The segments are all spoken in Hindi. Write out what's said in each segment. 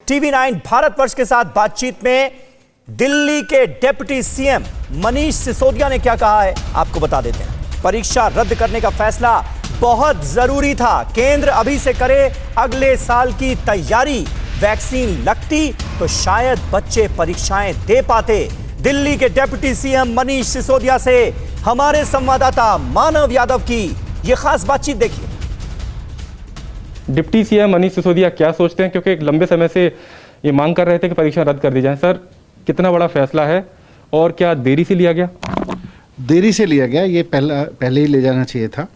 टीवी 9 भारतवर्ष के साथ बातचीत में दिल्ली के डिप्टी सीएम मनीष सिसोदिया ने क्या कहा है, आपको बता देते हैं। परीक्षा रद्द करने का फैसला बहुत जरूरी था। केंद्र अभी से करे अगले साल की तैयारी। वैक्सीन लगती तो शायद बच्चे परीक्षाएं दे पाते। दिल्ली के डिप्टी सीएम मनीष सिसोदिया से हमारे संवाददाता मानव यादव की यह खास बातचीत देखिए। डिप्टी सीएम मनीष सिसोदिया क्या सोचते हैं, क्योंकि एक लंबे समय से ये मांग कर रहे थे कि परीक्षा रद्द कर दी जाए। सर, कितना बड़ा फैसला है और क्या देरी से लिया गया? देरी से लिया गया, ये पहले ही ले जाना चाहिए था।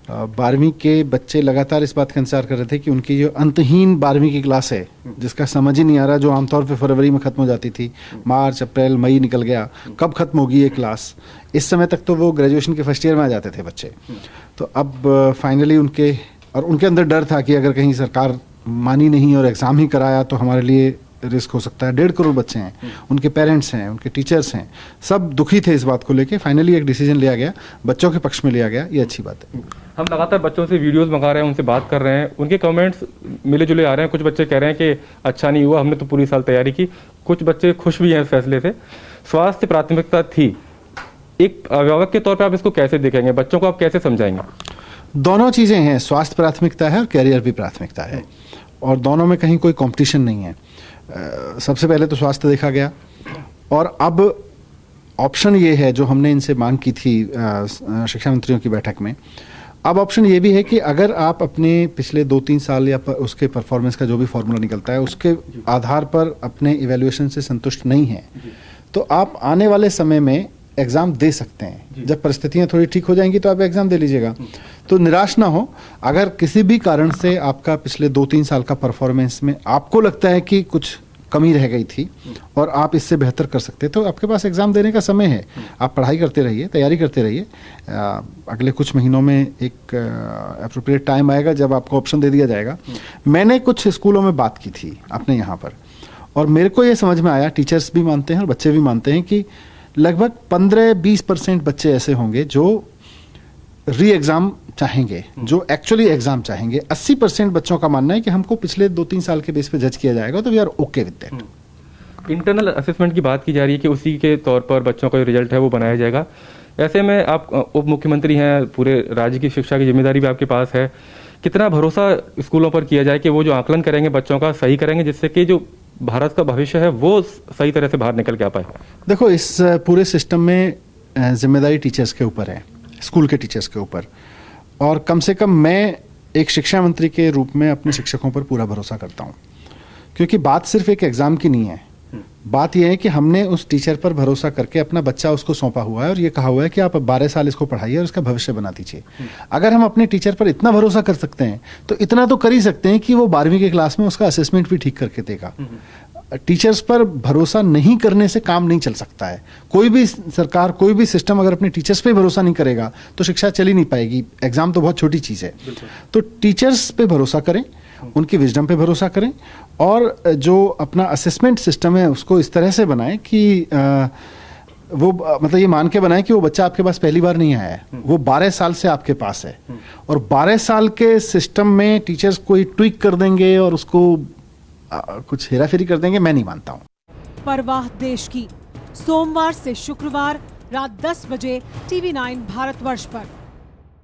12वीं के बच्चे लगातार इस बात का इंतजार कर रहे थे कि उनकी जो अंतहीन 12वीं की क्लास है, जिसका समझ ही नहीं आ रहा, जो आमतौर पे फरवरी में ख़त्म हो जाती थी, मार्च अप्रैल मई निकल गया, कब ख़त्म होगी ये क्लास। इस समय तक तो वो ग्रेजुएशन के फर्स्ट ईयर में आ जाते थे बच्चे। तो अब फाइनली उनके अंदर डर था कि अगर कहीं सरकार मानी नहीं और एग्ज़ाम ही कराया तो हमारे लिए रिस्क हो सकता है। 1.5 करोड़ बच्चे हैं, उनके पेरेंट्स हैं, उनके टीचर्स हैं, सब दुखी थे इस बात को लेके। फाइनली एक डिसीजन लिया गया, बच्चों के पक्ष में लिया गया, ये अच्छी बात है। हम लगातार बच्चों से वीडियोस मंगा रहे हैं, उनसे बात कर रहे हैं, उनके कमेंट्स मिले जुले आ रहे हैं। कुछ बच्चे कह रहे हैं कि अच्छा नहीं हुआ, हमने तो पूरी साल तैयारी की। कुछ बच्चे खुश भी हैं इस फैसले से। स्वास्थ्य प्राथमिकता थी, एक अभिभावक के तौर पर आप इसको कैसे देखेंगे? बच्चों को आप कैसे समझाएंगे? दोनों चीज़ें हैं, स्वास्थ्य प्राथमिकता है और कैरियर भी प्राथमिकता है, और दोनों में कहीं कोई कंपटीशन नहीं है। सबसे पहले तो स्वास्थ्य देखा गया, और अब ऑप्शन ये है जो हमने इनसे मांग की थी शिक्षा मंत्रियों की बैठक में। अब ऑप्शन ये भी है कि अगर आप अपने पिछले 2-3 साल या उसके परफॉर्मेंस का जो भी फॉर्मूला निकलता है उसके आधार पर अपने इवैल्यूएशन से संतुष्ट नहीं हैं, तो आप आने वाले समय में एग्ज़ाम दे सकते हैं। जब परिस्थितियां थोड़ी ठीक हो जाएंगी तो आप एग्ज़ाम दे लीजिएगा। तो निराश ना हो, अगर किसी भी कारण से आपका पिछले 2-3 साल का परफॉर्मेंस में आपको लगता है कि कुछ कमी रह गई थी और आप इससे बेहतर कर सकते, तो आपके पास एग्ज़ाम देने का समय है। आप पढ़ाई करते रहिए, तैयारी करते रहिए। अगले कुछ महीनों में एक एप्रोप्रिएट टाइम आएगा जब आपको ऑप्शन दे दिया जाएगा। मैंने कुछ स्कूलों में बात की थी अपने यहाँ पर, और मेरे को ये समझ में आया, टीचर्स भी मानते हैं और बच्चे भी मानते हैं, कि लगभग 15-20% बच्चे ऐसे होंगे जो री एग्ज़ाम चाहेंगे, जो एक्चुअली एग्ज़ाम चाहेंगे। 80% बच्चों का मानना है कि हमको पिछले 2-3 साल के बेस पे जज किया जाएगा, तो we are okay with that. Internal assessment की बात की जा रही है कि उसी के तौर पर बच्चों का जो रिजल्ट है वो बनाया जाएगा। ऐसे में आप उप मुख्यमंत्री हैं, पूरे राज्य की शिक्षा की जिम्मेदारी भी आपके पास है। कितना भरोसा स्कूलों पर किया जाए कि वो जो आकलन करेंगे बच्चों का सही करेंगे, जिससे कि जो भारत का भविष्य है वो सही तरह से बाहर निकल के आ पाए? देखो, इस पूरे सिस्टम में जिम्मेदारी टीचर्स के ऊपर है, स्कूल के टीचर्स के ऊपर, और कम से कम मैं एक शिक्षा मंत्री के रूप में अपने शिक्षकों पर पूरा भरोसा करता हूँ। क्योंकि बात सिर्फ एक एग्ज़ाम की नहीं है, बात यह है कि हमने उस टीचर पर भरोसा करके अपना बच्चा उसको सौंपा हुआ है और ये कहा हुआ है कि आप 12 साल इसको पढ़ाइए और इसका भविष्य बना दीजिए। अगर हम अपने टीचर पर इतना भरोसा कर सकते हैं तो इतना तो कर ही सकते हैं कि वो 12वीं की क्लास में उसका असेसमेंट भी ठीक करके देगा। टीचर्स पर भरोसा नहीं करने से काम नहीं चल सकता है। कोई भी सरकार, कोई भी सिस्टम अगर अपने टीचर्स पे भरोसा नहीं करेगा तो शिक्षा चल ही नहीं पाएगी। एग्जाम तो बहुत छोटी चीज़ है। तो टीचर्स पे भरोसा करें, उनकी विजडम पे भरोसा करें, और जो अपना असेसमेंट सिस्टम है उसको इस तरह से बनाएं कि वो मतलब ये मान के बनाएं कि वो बच्चा आपके पास पहली बार नहीं आया है, वो 12 साल से आपके पास है। और 12 साल के सिस्टम में टीचर्स कोई ट्विक कर देंगे और उसको कुछ हेराफेरी कर देंगे, मैं नहीं मानता हूँ। परवाह देश की, सोमवार से शुक्रवार रात 10 बजे टीवी 9 भारतवर्ष पर।